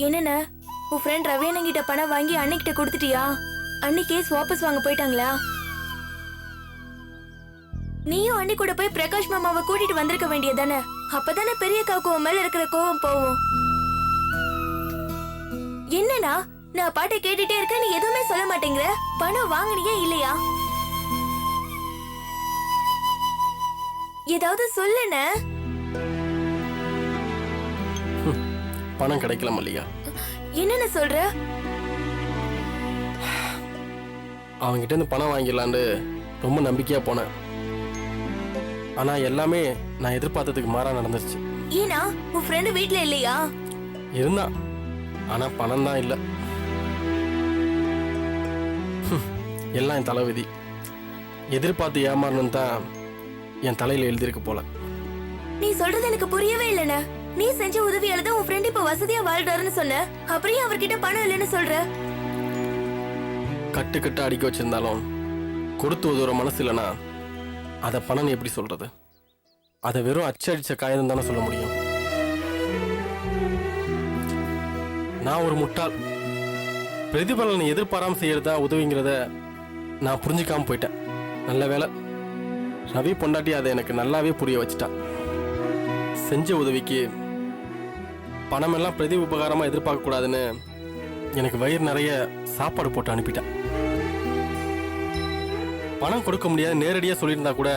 என்னண்ணா, உன் ஃப்ரெண்ட் ரவி அண்ணங்கிட்ட பணம் வாங்கி அன்னைக்கிட்ட கொடுத்துட்டியா? அன்னைக்கே வாபஸ் வாங்க போயிட்டாங்களா? நீயும் அன்னி கூட போய் பிரகாஷ் மாமாவை கூட்டிட்டு வந்திருக்க வேண்டியதானே? அப்பதானே பெரிய அக்காவுக்கு உன் மேல இருக்கிற கோவம் போவும். என்னண்ணா, நான் பாட்டை கேட்டுட்டே இருக்க, நீ எதுவுமே சொல்ல மாட்டேங்கிற. பணம் வாங்கினியே இல்லையா? ஏதாவது சொல்லுண்ண. பணம் கிடைக்கல மல்லிகா. என்னன்னு சொல்ற? அவங்கிட்ட இருந்து பணம் வாங்கிடலான்னு ரொம்ப நம்பிக்கையா போனேன். ஆனா எல்லாமே நான் எதிர்பார்த்ததுக்கு மாறா நடந்துருச்சு. ஏனா உன் ஃப்ரெண்ட் வீட்ல இல்லையா? இருந்தான், ஆனா பணம் தான் இல்ல. எல்லாம் என் தலைவிதி. எதிர்பார்த்து ஏமாறணும் தான் என் தலையில எழுதிருக்கு போல. நீ சொல்றது எனக்கு புரியவே இல்லைண்ணே. நீ செஞ்ச உதவியால தான் உன் ஃப்ரெண்ட் இப்ப வசதியா வாழ்றாருன்னு சொன்ன. அப்புறம் அவர்கிட்ட பணம் இல்லைன்னு சொல்ற. கட்டு கட்டு அடிக்க வச்சிருந்தாலும் கொடுத்து உதவுற மனசு இல்லைனா அதை பணம் எப்படி சொல்றது? அதை வெறும் அச்சடிச்ச காகிதம் தானே சொல்ல முடியும். நான் ஒரு முட்டாள். பிரதிபலனை எதிர்பாராம செய்யறதா உதவிங்கிறத நான் புரிஞ்சுக்காம போயிட்டேன். நல்ல வேலை, ரவி பொண்டாட்டி அதை எனக்கு நல்லாவே புரிய வச்சுட்டா. செஞ்ச உதவிக்கு பணமெல்லாம் பிரதி உபகாரமா எதிர்பார்க்க கூடாதுன்னு எனக்கு வயிறு நிறைய சாப்பாடு போட்டு அனுப்பிட்டேன். பணம் கொடுக்க முடியாது நேரடியா சொல்லியிருந்தா கூட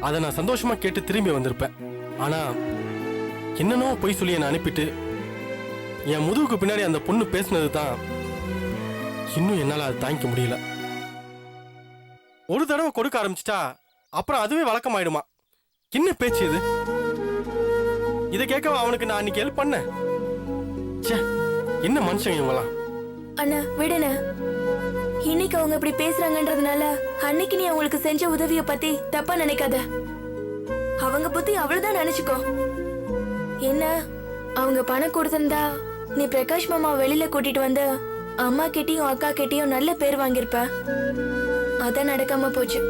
அதை நான் சந்தோஷமா கேட்டு திரும்பி வந்திருப்பேன். ஆனா என்னன்னோ பொய் சொல்லி என்னை அனுப்பிட்டு என் முதுகுக்கு பின்னாடி அந்த பொண்ணு பேசினது தான் இன்னும் என்னால அதை தாங்கிக்க முடியல. ஒரு தடவை கொடுக்க ஆரம்பிச்சிட்டா அப்புறம் அதுவே வழக்கமாயிடுமா? என்ன பேச்சு இது? இதை கேட்கவா அவனுக்கு நான் அன்னைக்கு ஹெல்ப் பண்ணேன்? என்ன மனுஷங்க இவங்களாம்? அண்ணா விடுன. இன்னைக்கு அவங்க இப்படி பேசுறாங்கன்றதுனால அன்னைக்கு நீ அவங்களுக்கு செஞ்ச உதவிய பத்தி தப்பா நினைக்காத. அவங்க புத்தி அவ்வளவுதான் நினைச்சுக்கோ. என்ன அவங்க பணம் கொடுத்திருந்தா நீ பிரகாஷ் மாமா வெளியில கூட்டிட்டு வந்து அம்மா கிட்டயும் அக்கா கிட்டயும் நல்ல பேர் வாங்கியிருப்ப. அதான் நடக்காம போச்சு.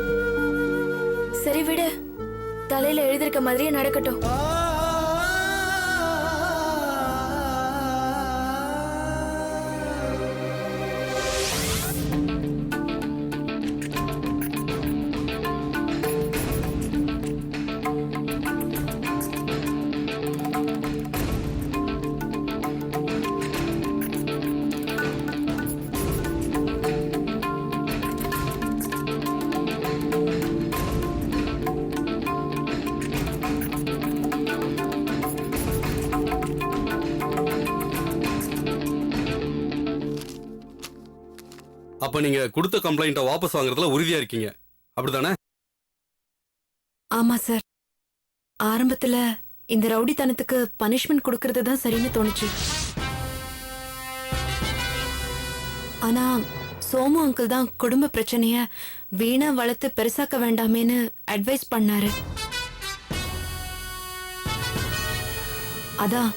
சரி விடு, தலையில எழுதிருக்க மாதிரியே நடக்கட்டும். அப்ப நீங்க கொடுத்த கம்ப்ளைண்ட்டை வாபஸ் வாங்குறதுல உறுதியா இருக்கீங்க, அப்படிதானே? ஆமா சார். ஆரம்பத்துல இந்த ரவுடித்தனத்துக்கு பனிஷ்மெண்ட் கொடுக்கறது தான் சரின்னு தோணுச்சு. ஆனா சோமு அங்கிள் தான் குடும்ப பிரச்சனைய வீணா வளர்த்து பெருசாக்க வேண்டாமேன்னு அட்வைஸ் பண்ணாரு. அதான்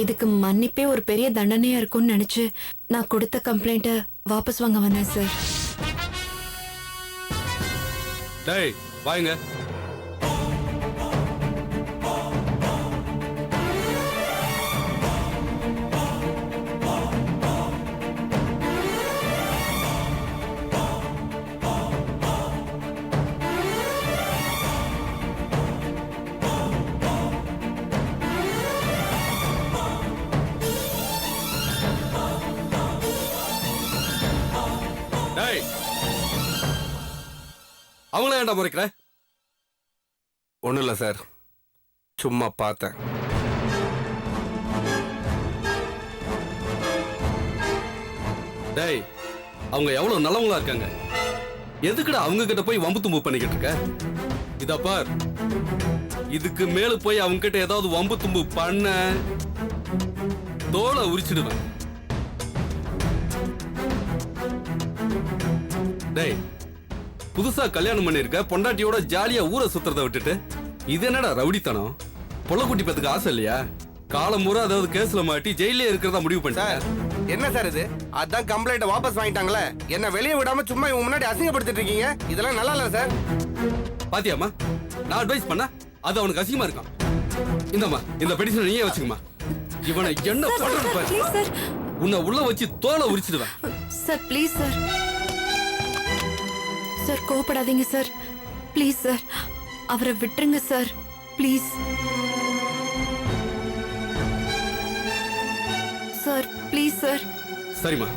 இதுக்கு மன்னிப்பே ஒரு பெரிய தண்டனையா இருக்கும்னு நினைச்சு நான் கொடுத்த கம்ப்ளைண்ட்டை வாபஸ் வாங்க வந்தேன் சார். டேய் வாங்க. அவங்கள ஏன்டா முறைக்கிற? ஒன்றும் இல்லை சார், சும்மா பார்த்தேன். டேய் அவங்க எவ்வளவு நல்லவங்களா இருக்காங்க, எதுக்குடா அவங்க கிட்ட போய் வம்பு தும்பு பண்ணிக்கிட்டு இருக்க? இத பார், இதுக்கு மேல போய் அவங்க கிட்ட ஏதாவது வம்பு தும்பு பண்ண தோலை உரிச்சிடுவேன். டேய் புதுசா கல்யாணம் பண்ணிருக்க பொண்டாட்டியோட ஜாலியா ஊரை சுத்துறத விட்டுட்டு இது என்னடா ரவுடித்தனம்? பொள்ளக்குட்டி பத்துக்கு ஆசை இல்லையா? காலம் பூரா அதாவது கேஸ்ல மாட்டி ஜெயிலே இருக்கிறதா முடிவு பண்ணிட்டார். என்ன சார் இது? அதான் கம்ப்ளைண்ட் வாபஸ் வாங்கிட்டாங்களே, என்ன வெளியே விடாம சும்மா இவங்க முன்னாடி அசிங்கப்படுத்திட்டு இருக்கீங்க. இதெல்லாம் நல்லா இல்ல சார். பாத்தியாமா, நான் அட்வைஸ் பண்ண அது அவனுக்கு அசிங்கமா இருக்கான். இந்தம்மா இந்த பெட்டிஷன் நீயே வச்சுக்கமா. இவனை என்ன பண்றது பாரு. Please sir. உன்னை உள்ள வச்சு தோலை உரிச்சிடுவேன். Sir please sir. சார் கோவப்படாதீங்க சார். ப்ளீஸ் சார், அவரை விட்டுருங்க sir. Please sir, please sir. சரிம்மா,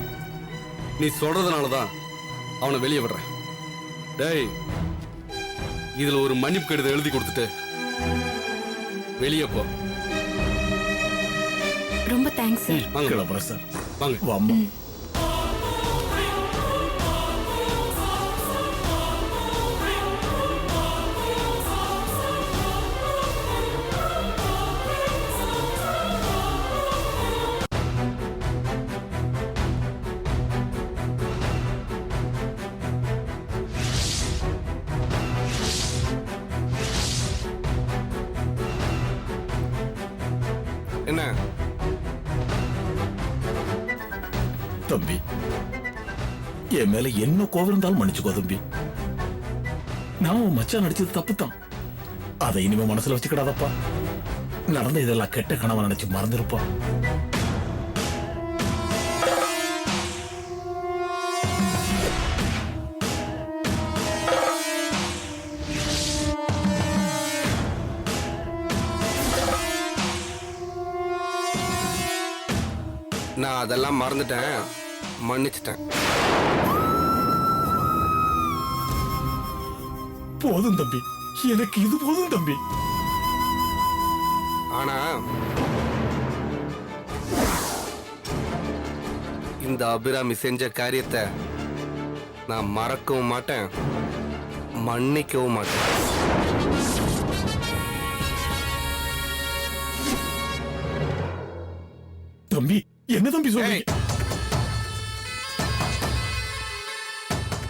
நீ சொல்றதுனாலதான் அவனை வெளியே விடுறேன். டேய், இதுல ஒரு மன்னிப்பு கடிதம் எழுதி கொடுத்துட்டு வெளியே போ. ரொம்ப தேங்க்ஸ் சார். வாங்க கிளம்புறேன் சார். வாங்க. வாம்மா. என்ன தம்பி, என் மேல என்ன கோவம் இருந்தாலும் மன்னிச்சுக்கோ தம்பி. நான் உன் மச்சான் நடிச்சது தப்பு தான். அதை இனிமே மனசுல வச்சுக்கிடாதப்பா. நடந்த இதெல்லாம் கெட்ட கனவை நினைச்சு மறந்துருப்பா. நான் அதெல்லாம் மறந்துட்டேன், மன்னிச்சிட்டேன். போதும் தம்பி, எனக்கு இது போதும் தம்பி. ஆனா இந்த அபிராமி செஞ்ச காரியத்தை நான் மறக்கவும் மாட்டேன், மன்னிக்கவும் மாட்டேன். தம்பி, என்ன தம்பி சொல்றீங்க?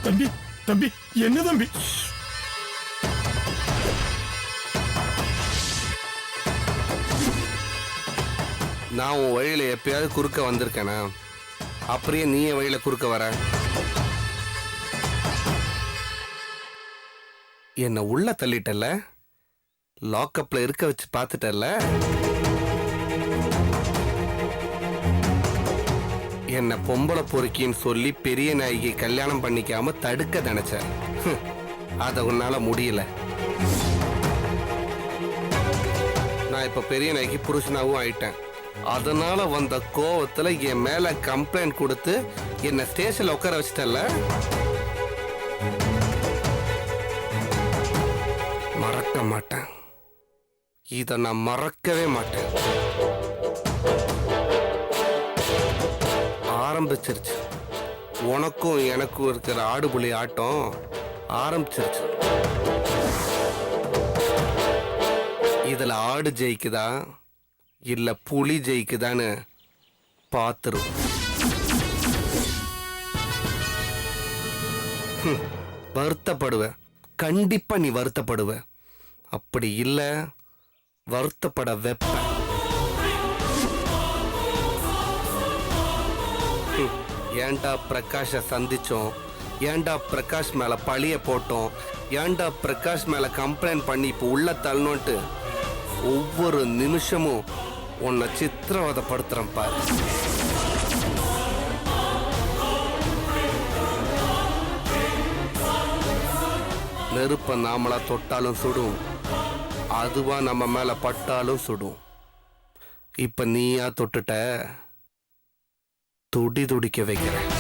தம்பி, தம்பி, என்ன தம்பி? நான் உன் வழியில எப்பயாவது குறுக்க வந்திருக்கேனா? அப்படியே நீ என் வழியில குறுக்க வர? என்ன உள்ள தள்ளிட்டல்ல, லாக்அப்ல இருக்க வச்சு பார்த்துட்டல்ல. என்ன பொம்பளை பொறுக்கின்னு சொல்லி பெரிய நாயகி கல்யாணம் பண்ணிக்காம தடுக்க நினைச்ச. அத உன்னால முடியல. நான் இப்ப பெரிய நாயகி புருஷனாவும் ஆயிட்டேன். அதனால வந்த கோவத்துல என் மேல கம்ப்ளைண்ட் கொடுத்து என்ன ஸ்டேஷன்ல உட்கார வச்சிட்டல. மறக்க மாட்டேன், இத நான் மறக்கவே மாட்டேன். ஆரம்பிச்சிருச்சு, உனக்கும் எனக்கும் இருக்கிற ஆடுபுலி ஆட்டம் ஆரம்பிச்சிருச்சு. இதுல ஆடு ஜெயிக்குதா இல்ல புலி ஜெயிக்குதான்னு பாத்துரும். வருத்தப்படுவ, கண்டிப்பா நீ வருத்தப்படுவ. அப்படி இல்ல வருத்தப்பட வெப்ப. ஏன்டா பிரகாஷ சந்திச்சோம், ஏன்டா பிரகாஷ் மேல பழிய போட்டோம், ஏன்டா பிரகாஷ் மேல கம்ப்ளைண்ட் பண்ணி இப்போ உள்ள தள்ளணும்ட்டு ஒவ்வொரு நிமிஷமும் உன்னை சித்திரவதைப்படுத்துறேன் பாரு. நெருப்ப நாமளா தொட்டாலும் சுடும், அதுவா நம்ம மேல பட்டாலும் சுடும். இப்ப நீயா தொட்டுட்ட, துடி துடிக்க வைக்கிறேன்.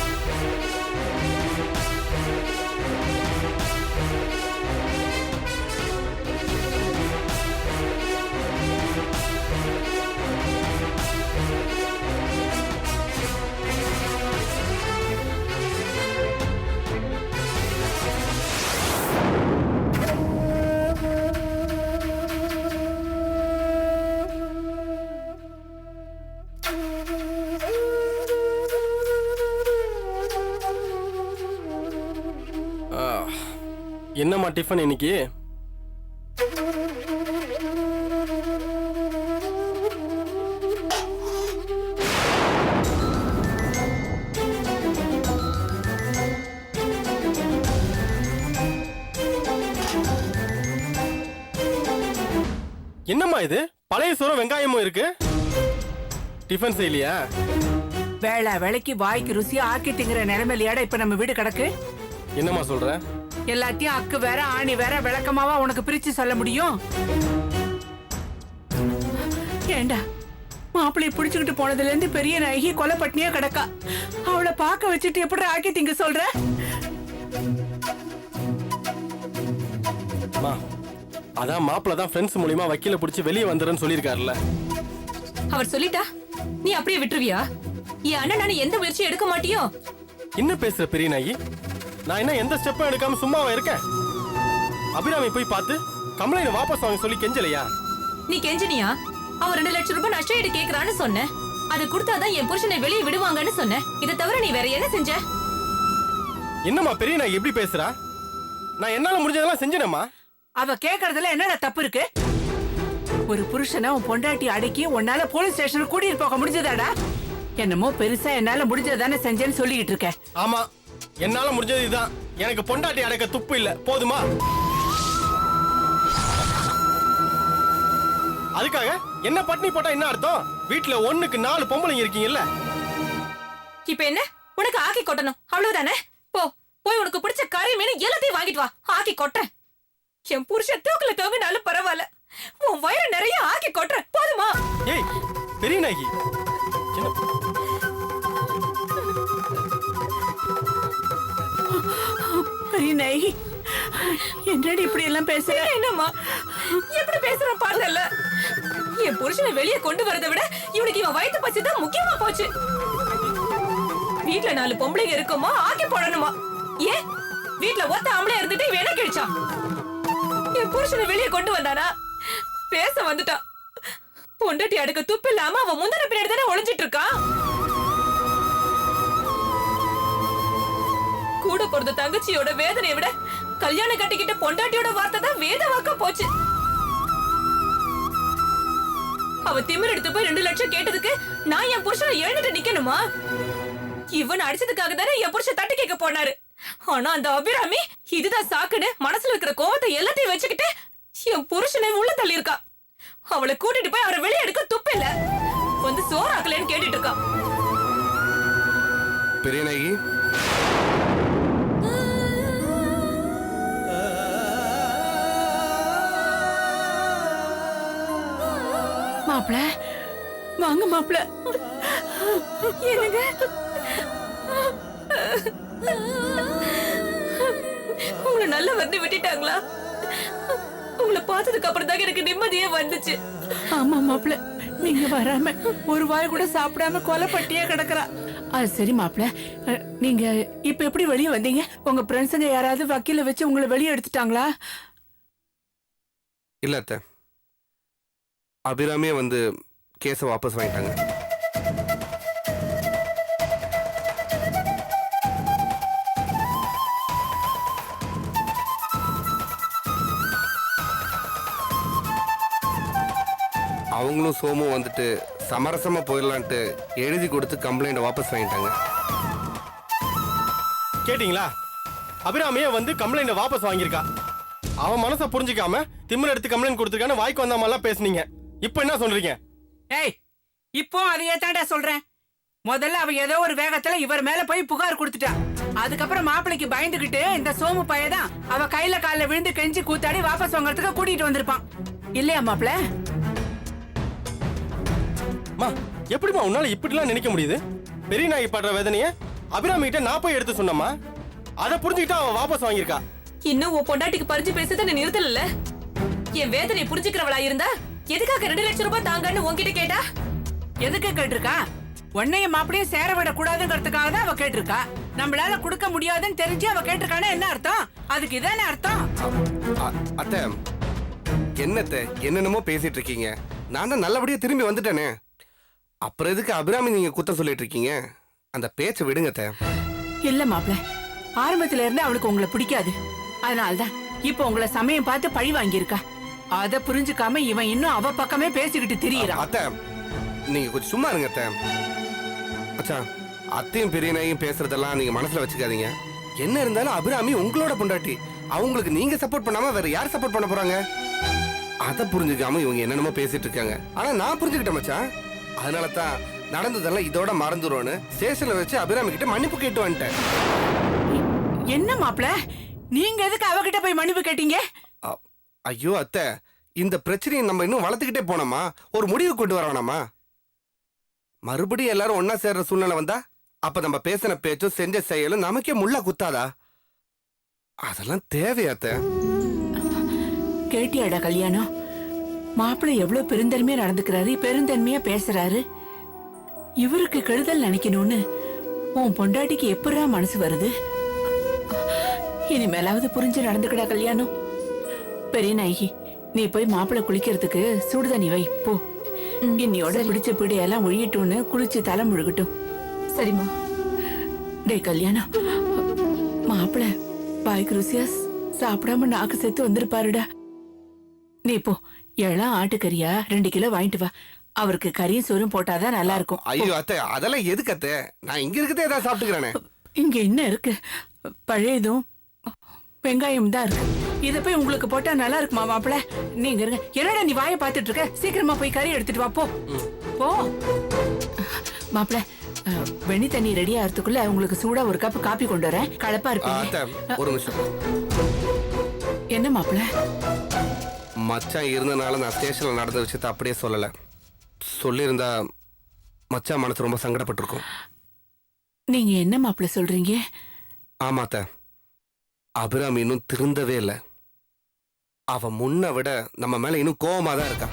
என்னம்மா டிஃபன் இன்னைக்கு? என்னம்மா இது? பழைய சோறும் வெங்காயமும் இருக்கு. டிஃபன் செய்யலையா? வேளா வேலைக்கு வாய்க்கு ருசியா ஆக்கிட்டுங்கிற நிலைமையிலயாட இப்ப நம்ம வீடு கிடக்கு. என்னம்மா சொல்ற? எல்லாத்தையும் அக்கு வேற ஆணி வேற விளக்கமாவா உனக்கு பிரிச்சு சொல்ல முடியும்? ஏண்டா மாப்பிள்ளைய பிடிச்சுக்கிட்டு போனதுல இருந்து பெரிய நாயகி கொலை பட்டினியா கிடக்கா. அவளை பார்க்க வச்சுட்டு எப்படி ஆக்கி திங்க சொல்ற? அம்மா, அதான் மாப்பிள்ள தான் ஃப்ரெண்ட்ஸ் மூலியமா வக்கீல பிடிச்சி வெளியே வந்துறேன்னு சொல்லியிருக்காருல்ல. அவர் சொல்லிட்டா நீ அப்படியே விட்டுருவியா? என் அண்ணன் நானு எந்த முயற்சியும் எடுக்க மாட்டியோ? என்ன பேசுற பெரிய நாயி? நான் என்ன எந்த ஸ்டெப்பும் எடுக்காம சும்மாவா இருக்கேன்? அபிராமி போய் பார்த்து கம்ப்ளைண்ட் வாபஸ் வாங்க சொல்லி கெஞ்சலையா? நீ கெஞ்சினியா? அவன் 2 லட்சம் ரூபாய் நஷ்ட ஈடு கேக்குறான்னு சொன்னேன். அது கொடுத்தாதான் என் புருஷனை வெளியே விடுவாங்கன்னு சொன்னேன். இதை தவிர நீ வேற என்ன செஞ்ச? என்னம்மா பெரிய நாயி எப்படி பேசுறா? நான் என்னால முடிஞ்சதெல்லாம் செஞ்சேனம்மா. அவ கேக்குறதுல என்னடா தப்பு இருக்கு? ஒரு புருஷனை உன் பொண்டாட்டி அடக்கி உன்னால போலீஸ் ஸ்டேஷனுக்கு கூட்டிட்டு போக முடிஞ்சதாடா? என்னமோ பெருசா என்னால முடிஞ்சதானே செஞ்சேன்னு சொல்லிக்கிட்டு இருக்க. ஆமா, என்னால முடிஞ்சது இதுதான். எனக்கு பொண்டாட்டி அடக்க துப்பு இல்ல, போதுமா? அதுக்காக என்ன பட்னி போட்டா என்ன அர்த்தம்? வீட்டுல 1க்கு 4 பொம்பளைங்க இருக்கீங்கல்ல. இப்ப என்ன உனக்கு ஆக்கி கொட்டணும் அவ்வளவுதானே? போ போய் உனக்கு பிடிச்ச கறி மீன் எல்லாத்தையும் வாங்கிட்டு வா, ஆக்கி கொட்டுறேன். என் புருஷன் தூக்குல தொங்கினாலும் பரவாயில்ல, உன் வயிறு நிறைய ஆக்கி கொட்டுறேன், போதுமா? ஏய் பெரிய நாயகி, பெரிய நாயகி என்னடி இப்படி எல்லாம் பேசுற? என்னம்மா எப்படி பேசுற பாருல? என் புருஷனை வெளியே கொண்டு வரதை விட இவனுக்கு இவன் வயிற்று பசி தான் முக்கியமா போச்சு. வீட்டுல 4 பொம்பளைங்க இருக்குமா, ஆக்கி போடணுமா? ஏன் வீட்டுல ஒத்த ஆம்பளை இருந்துட்டு இவன் என்ன கிழிச்சான்? என் புருஷனை வெளியே கொண்டு வந்தானா? பேச வந்துட்டான். பொண்டாட்டி அடுக்க துப்பு இல்லாம அவன் முந்தின பின்னாடி தானே ஒளிஞ்சிட்டு இருக்கான். கூட பிறந்த தங்கச்சியோட வேதனையை விட கல்யாணம் கட்டிக்கிட்ட பொண்டாட்டியோட வார்த்தை தான் வேத வாக்கா போச்சு. அவ திமிர் எடுத்து போய் 2 லட்சம் கேட்டதுக்கு நான் என் புருஷனை எழுந்துட்டு நிக்கணுமா? இவன் அடிச்சதுக்காக தானே என் புருஷன் தட்டி கேட்க போனாரு. ஆனா அந்த அபிராமி இதுதான் சாக்குன்னு மனசுல இருக்கிற கோவத்தை எல்லாத்தையும் வச்சுக்கிட்டு என் புருஷனை உள்ள தள்ளி இருக்கா. அவளை கூட்டிட்டு போய் அவரை வெளியே எடுக்க துப்பு இல்ல, வந்து சோறாக்கலன்னு கேட்டுட்டு இருக்கா. பெரிய நாயகி, மாப்பிள வாங்க மாப்பிள. என்னங்க உங்களை நல்லா வந்து விட்டுட்டாங்களா? உங்களை பார்த்ததுக்கு அப்புறம் தான் எனக்கு நிம்மதியே வந்துச்சு. ஆமா மாப்பிள, நீங்க வராம ஒரு வாய் கூட சாப்பிடாம கொலை பட்டியா கிடக்குறா. அது சரி மாப்பிள, நீங்க இப்ப எப்படி வெளியே வந்தீங்க? உங்க ஃப்ரெண்ட்ஸுங்க யாராவது வக்கீல வச்சு உங்களை வெளியே எடுத்துட்டாங்களா? இல்ல அத்தை, அபிராமியே வந்து கேஸை வாபஸ் வாங்கிட்டாங்க. அவங்களும் சோமும் வந்துட்டு சமரசமா போயிடலான்ட்டு எழுதி கொடுத்து கம்ப்ளைண்ட் வாபஸ் வாங்கிட்டாங்க. கேட்டீங்களா? அபிராமியே வந்து கம்ப்ளைண்ட் வாபஸ் வாங்கியிருக்கா. அவன் மனசை புரிஞ்சுக்காம திமிர் எடுத்து கம்ப்ளைண்ட் கொடுத்துருக்கான்னு வாய்க்கு வந்த மாதிரிலாம் பேசுனீங்க. இப்போ என்ன சொல்றீங்க? ஏய், இப்போ அதையே தாண்டா சொல்றேன். முதல்ல அவ ஏதோ ஒரு வேகத்துல இவர் மேல போய் புகார் கொடுத்துட்டா. அதுக்கப்புறம் மாப்பிளைக்கு பயந்துகிட்டு இந்த சோமு பையதான் அவ கையில காலில் விழுந்து கெஞ்சி கூத்தாடி வாபஸ் வாங்கறதுக்கு கூட்டிட்டு வந்திருப்பான் இல்லையா மாப்பிள? மா, எப்படிமா உன்னால இப்படிலாம் நினைக்க முடியுது? பெரிய நாயகி படுற வேதனைய அபிராமி கிட்ட நான் போய் எடுத்து சொன்னமா, அதை புரிஞ்சுக்கிட்டு அவன் வாபஸ் வாங்கியிருக்கா. இன்னும் உன் பொண்டாட்டிக்கு பறிச்சு பேசுறத நீ நிறுத்தல. என் வேதனையை புரிஞ்சுக்கிறவளா இருந்தா எதுக்காக 2 லட்சம் ரூபாய் தாங்கன்னு உன்கிட்ட கேட்டா? எதுக்கு கேட்டிருக்கா? உன்னைய மாப்பிளையும் சேர விட கூடாதுங்கிறதுக்காக தான் அவ கேட்டிருக்கா. நம்மளால கொடுக்க முடியாதுன்னு தெரிஞ்சு அவ கேட்டிருக்கானே என்ன அர்த்தம்? அதுக்கு இதானே அர்த்தம். அத்தை, என்னத்தை என்னென்னமோ பேசிட்டு இருக்கீங்க? நான் தான் நல்லபடியா திரும்பி வந்துட்டேனே. அப்புறம் எதுக்கு அபிராமி நீங்க குத்த சொல்லிட்டு இருக்கீங்க? அந்த பேச்சை விடுங்க அத்தை. இல்ல மாப்பிள, ஆரம்பத்துல இருந்து அவளுக்கு உங்களை பிடிக்காது. அதனால்தான் இப்ப உங்களை சமயம் பார்த்து பழி வாங்கியிருக்கா. அத புரிஞ்சுக்காம இவன் இன்னும் அவ பக்கமே பேசிக்கிட்டு திரியறான். அத்தை நீங்க கொஞ்சம் சும்மா இருங்க அத்தை. அச்சா அத்தையும் பெரிய நாயும் பேசுறதெல்லாம் நீங்க மனசுல வச்சுக்காதீங்க. என்ன இருந்தாலும் அபிராமி உங்களோட பொண்டாட்டி. அவங்களுக்கு நீங்க சப்போர்ட் பண்ணாம வேற யார் சப்போர்ட் பண்ண போறாங்க? அதை புரிஞ்சுக்காம இவங்க என்னென்னமோ பேசிட்டு இருக்காங்க. ஆனா நான் புரிஞ்சுக்கிட்டேன் மச்சான். அதனால தான் நடந்ததெல்லாம் இதோட மறந்துருவோன்னு ஸ்டேஷன்ல வச்சு அபிராமி கிட்ட மன்னிப்பு கேட்டு வந்துட்டேன். என்ன மாப்ள, நீங்க எதுக்கு அவகிட்ட போய் மன்னிப்பு கேட்டீங்க? ஐயோ அத்தை, இந்த பிரச்சனையை நம்ம இன்னும் வளர்த்துக்கிட்டே போனோமா? ஒரு முடிவு கொண்டு வர வேணாமா? மறுபடியும் எல்லாரும் ஒன்னா சேர்ற சூழ்நிலை வந்தா அப்ப நம்ம பேசின பேச்சும் செஞ்ச செயலும் நமக்கே முள்ள குத்தாதா? அதெல்லாம் தேவையாத்த? கேட்டியாடா கல்யாணம்? மாப்பிள்ளை எவ்வளவு பெருந்தன்மையா நடந்துக்கிறாரு, பெருந்தன்மையா பேசுறாரு. இவருக்கு கெடுதல் நினைக்கணும்னு உன் பொண்டாட்டிக்கு எப்படா மனசு வருது? இனிமேலாவது புரிஞ்சு நடந்துக்கடா கல்யாணம். பெரிய நாயகி, நீ போய் மாப்பிள்ளை குளிக்கிறதுக்கு சுடுதண்ணி வை போ. இன்னியோட பிடிச்ச பிடியெல்லாம் ஒழியட்டும்னு குளிச்சு தலை முழுகட்டும். சரிம்மா. டே கல்யாணம், மாப்பிள்ளை பாய்க்கு ருசியா சாப்பிடாம நாக்கு செத்து வந்திருப்பாருடா. நீ போ, எல்லாம் ஆட்டுக்கறியா 2 கிலோ வாங்கிட்டு வா. அவருக்கு கறியும் சோறும் போட்டாதான் நல்லா இருக்கும். ஐயோ அத்தை, அதெல்லாம் எதுக்கு அத்தை? நான் இங்க இருக்கதே ஏதாவது சாப்பிட்டுக்கிறேனே. இங்க என்ன இருக்கு? பழையதும் வெங்காயம் தான் இருக்கு. இத போய் உங்களுக்கு போட்டா நல்லா இருக்குமா மாப்பிள்ள? நீங்க இருங்க. என்னடா நீ வாயை பார்த்துட்டு இருக்க? சீக்கிரமா போய் கறி எடுத்துட்டு வா. போ போ மாப்பிள்ள. வெண்ணி தண்ணி ரெடி ஆகிறதுக்குள்ள உங்களுக்கு சூடா ஒரு கப் காப்பி கொண்டு வரேன். கலப்பா அத்தை, இருப்பீங்க. ஒரு நிமிஷம். என்ன மாப்பிள்ள? மச்சான் இருந்தனால நான் ஸ்டேஷன்ல நடந்த விஷயத்த அப்படியே சொல்லல. சொல்லியிருந்தா மச்சான் மனசு ரொம்ப சங்கடப்பட்டிருக்கும். நீங்க என்ன மாப்பிள்ள சொல்றீங்க? ஆமாத்த, அபிராமி இன்னும் திருந்தவே இல்லை. அவ முன்ன விட நம்ம மேல இன்னும் கோவமா தான் இருக்கா.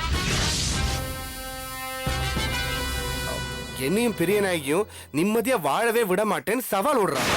என்னையும் பெரிய நாயகியும் நிம்மதியா வாழவே விட மாட்டேன்னு சவால் விடுறான்.